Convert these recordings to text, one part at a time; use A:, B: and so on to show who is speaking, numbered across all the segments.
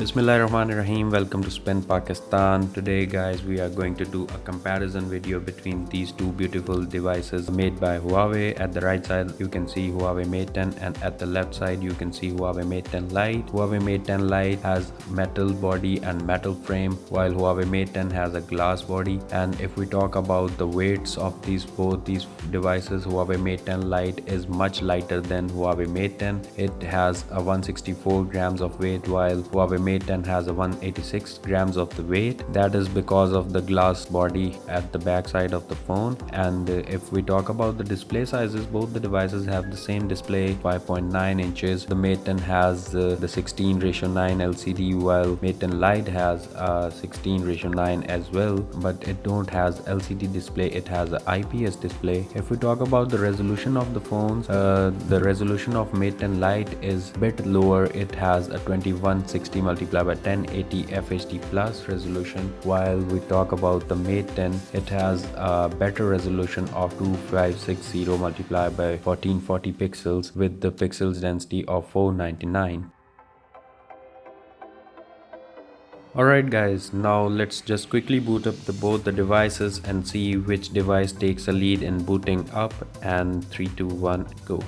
A: Bismillahirrahmanirrahim. Welcome to Spin Pakistan. Today guys we are going to do a comparison video between these two beautiful devices made by Huawei. At the right side you can see Huawei Mate 10 and at the left side you can see Huawei Mate 10 Lite. Huawei Mate 10 Lite has metal body and metal frame while Huawei Mate 10 has a glass body. And if we talk about the weights of both these devices, Huawei Mate 10 Lite is much lighter than Huawei Mate 10. It has a 164 grams of weight while Huawei Mate 10 has a 186 grams of the weight. That is because of the glass body at the back side of the phone. And if we talk about the display sizes, both the devices have the same display, 5.9 inches. The Mate 10 has the 16:9 LCD while Mate 10 Lite has 16:9 as well, but it don't has LCD display, it has a IPS display. If we talk about the resolution of the phones, the resolution of Mate 10 Lite is bit lower. It has a 2160 multiplied by 1080 FHD plus resolution, while we talk about the Mate 10, it has a better resolution of 2560 multiplied by 1440 pixels with the pixels density of 499. Alright guys, now let's just quickly boot up both the devices and see which device takes a lead in booting up. And 3 2 1 go.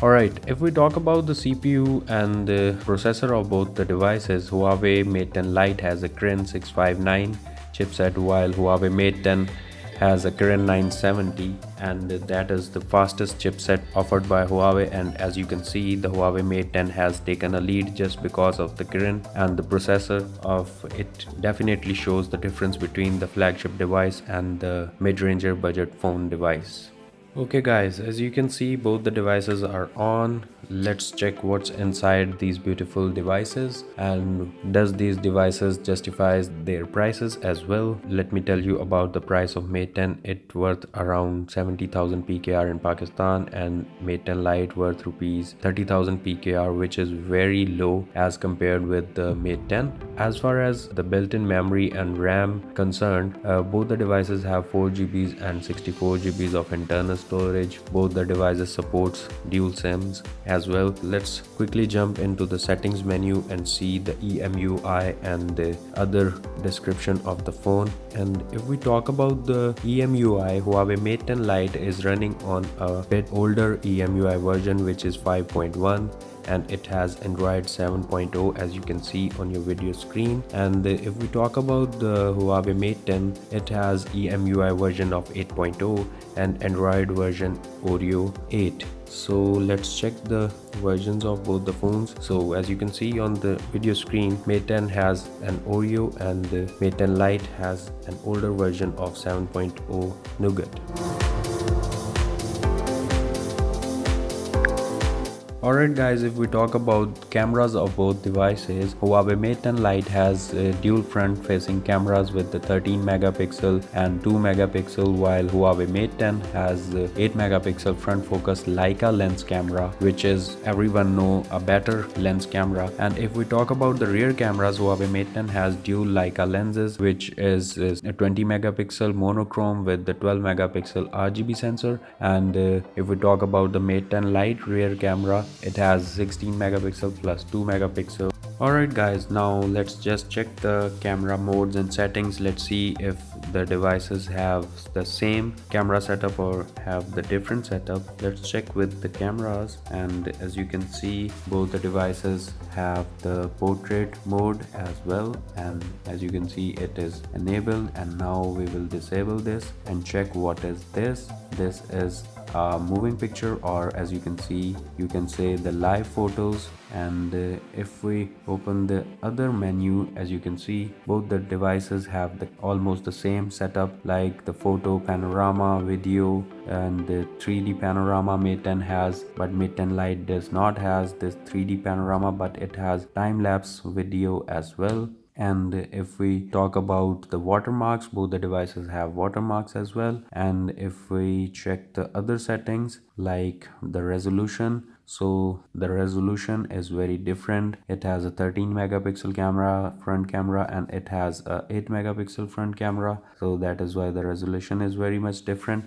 A: Alright, if we talk about the CPU and the processor of both the devices, Huawei Mate 10 Lite has a Kirin 659 chipset while Huawei Mate 10 has a Kirin 970, and that is the fastest chipset offered by Huawei. And as you can see, the Huawei Mate 10 has taken a lead just because of the Kirin, and the processor of it definitely shows the difference between the flagship device and the mid-ranger budget phone device. Okay guys, as you can see, both the devices are on. Let's check what's inside these beautiful devices and does these devices justifies their prices as well. Let me tell you about the price of Mate 10. It worth around 70,000 PKR in Pakistan, and Mate 10 Lite worth rupees 30,000 PKR, which is very low as compared with the Mate 10. As far as the built-in memory and RAM concerned, both the devices have 4GB and 64GB of internal storage. Both the devices supports dual SIMs as well. Let's quickly jump into the settings menu and see the EMUI and the other description of the phone. And if we talk about the EMUI, Huawei Mate 10 Lite is running on a bit older EMUI version, which is 5.1, and it has Android 7.0 as you can see on your video screen. And if we talk about the Huawei Mate 10, it has EMUI version of 8.0 and Android version Oreo 8. So let's check the versions of both the phones. So as you can see on the video screen, Mate 10 has an Oreo and the Mate 10 Lite has an older version of 7.0 Nougat. Alright guys, if we talk about cameras of both devices, Huawei Mate 10 Lite has dual front facing cameras with the 13 megapixel and 2 megapixel, while Huawei Mate 10 has 8 megapixel front focus Leica lens camera, which is everyone know a better lens camera. And if we talk about the rear cameras, Huawei Mate 10 has dual Leica lenses, which is a 20 megapixel monochrome with the 12 megapixel RGB sensor. And if we talk about the Mate 10 Lite rear camera, it has 16 megapixel plus 2 megapixel. Alright guys, now let's just check the camera modes and settings. Let's see if the devices have the same camera setup or have the different setup. Let's check with the cameras, and as you can see, both the devices have the portrait mode as well, and as you can see it is enabled. And now we will disable this and check what is this. This is a moving picture, or as you can see, you can say the live photos. And if we open the other menu, as you can see, both the devices have almost the same setup, like the photo panorama, video, and the 3D panorama Mate 10 has, but Mate 10 Lite does not has this 3D panorama, but it has time-lapse video as well. And if we talk about the watermarks, both the devices have watermarks as well. And if we check the other settings like the resolution, so the resolution is very different. It has a 13 megapixel front camera, and it has a 8 megapixel front camera, so that is why the resolution is very much different.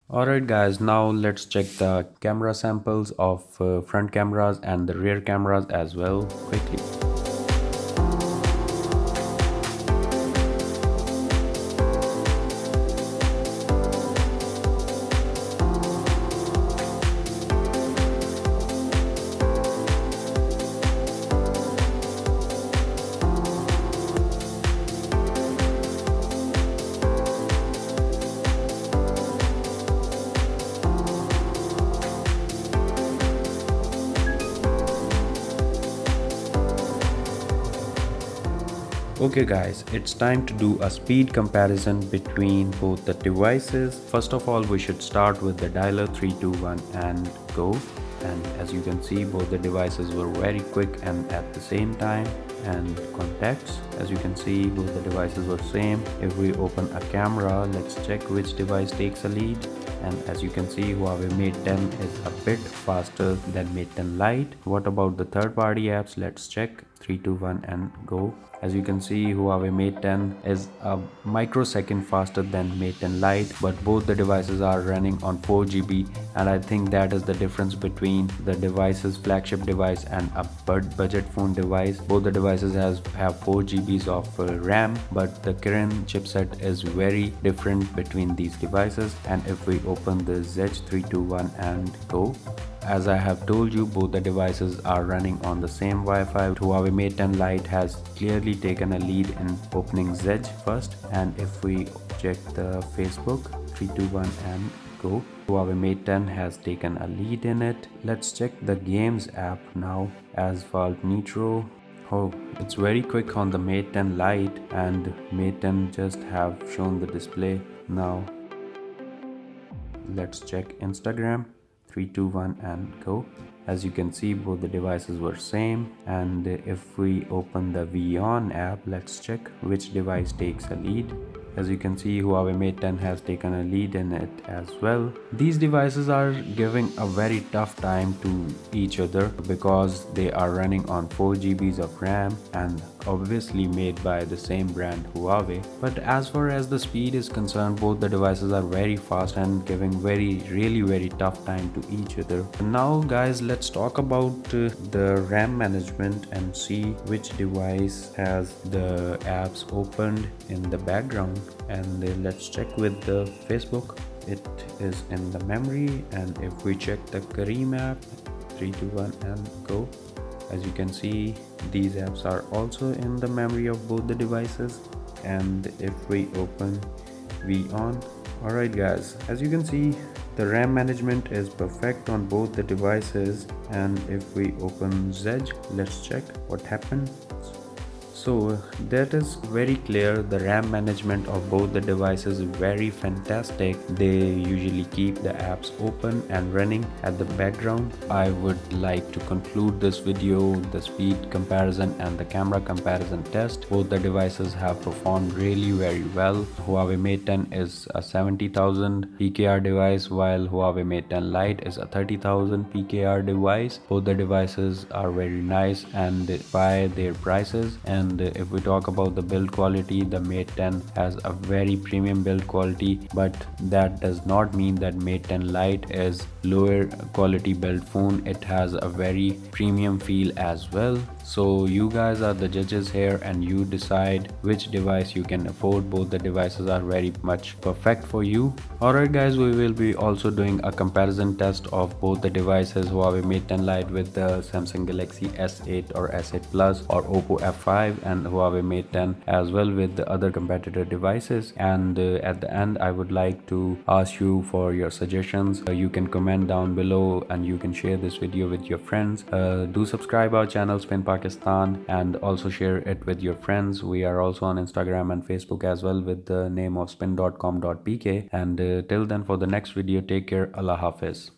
A: Alright guys, now let's check the camera samples of front cameras and the rear cameras as well quickly. Okay guys, it's time to do a speed comparison between both the devices. First of all, we should start with the dialer 321 and go. And as you can see, both the devices were very quick and at the same time. And contacts, as you can see, both the devices were same. If we open a camera, let's check which device takes a lead. And as you can see, Huawei Mate 10 is a bit faster than Mate 10 Lite. What about the third party apps? Let's check. 321 and go. As you can see, Huawei Mate 10 is a microsecond faster than Mate 10 Lite, but both the devices are running on 4GB, and I think that is the difference between the device's flagship device and a budget phone device. Both the devices have 4GB of RAM, but the current chipset is very different between these devices. And if we open the Z321 and go, as I have told you, both the devices are running on the same Wi-Fi. Huawei Mate 10 Lite has clearly taken a lead in opening Zedge first, and if we check the Facebook, 321 and go, Huawei Mate 10 has taken a lead in it. Let's check the games app now. Asphalt Nitro. Oh, it's very quick on the Mate 10 Lite, and Mate 10 just have shown the display now. Let's check Instagram. 321 and go. As you can see, both the devices were same. And if we open the VON app, let's check which device takes a lead. As you can see, Huawei Mate 10 has taken a lead in it as well. These devices are giving a very tough time to each other because they are running on 4GB of RAM and obviously made by the same brand Huawei. But as far as the speed is concerned, both the devices are very fast and giving really very tough time to each other. Now guys, let's talk about the RAM management and see which device has the apps opened in the background. And let's check with the Facebook. It is in the memory, and if we check the Kareem app, 321 and go, as you can see, these apps are also in the memory of both the devices. And if we open VON, alright guys, as you can see, the RAM management is perfect on both the devices. And if we open Zedge, let's check what happened. So that is very clear. The RAM management of both the devices is very fantastic. They usually keep the apps open and running at the background. I would like to conclude this video, the speed comparison and the camera comparison test. Both the devices have performed really very well. Huawei Mate 10 is a 70,000 PKR device, while Huawei Mate 10 Lite is a 30,000 PKR device. Both the devices are very nice and by their prices. And if we talk about the build quality, the Mate 10 has a very premium build quality, but that does not mean that Mate 10 Lite is lower quality build phone. It has a very premium feel as well. So you guys are the judges here and you decide which device you can afford. Both the devices are very much perfect for you. Alright guys, we will be also doing a comparison test of both the devices, Huawei Mate 10 Lite with the Samsung Galaxy S8 or S8 Plus or Oppo F5, and Huawei Mate 10 as well with the other competitor devices. And at the end, I would like to ask you for your suggestions. You can comment down below and you can share this video with your friends. Do subscribe our channel Spin Pakistan and also share it with your friends. We are also on Instagram and Facebook as well with the name of spin.com.pk. And till then, for the next video, take care. Allah Hafiz.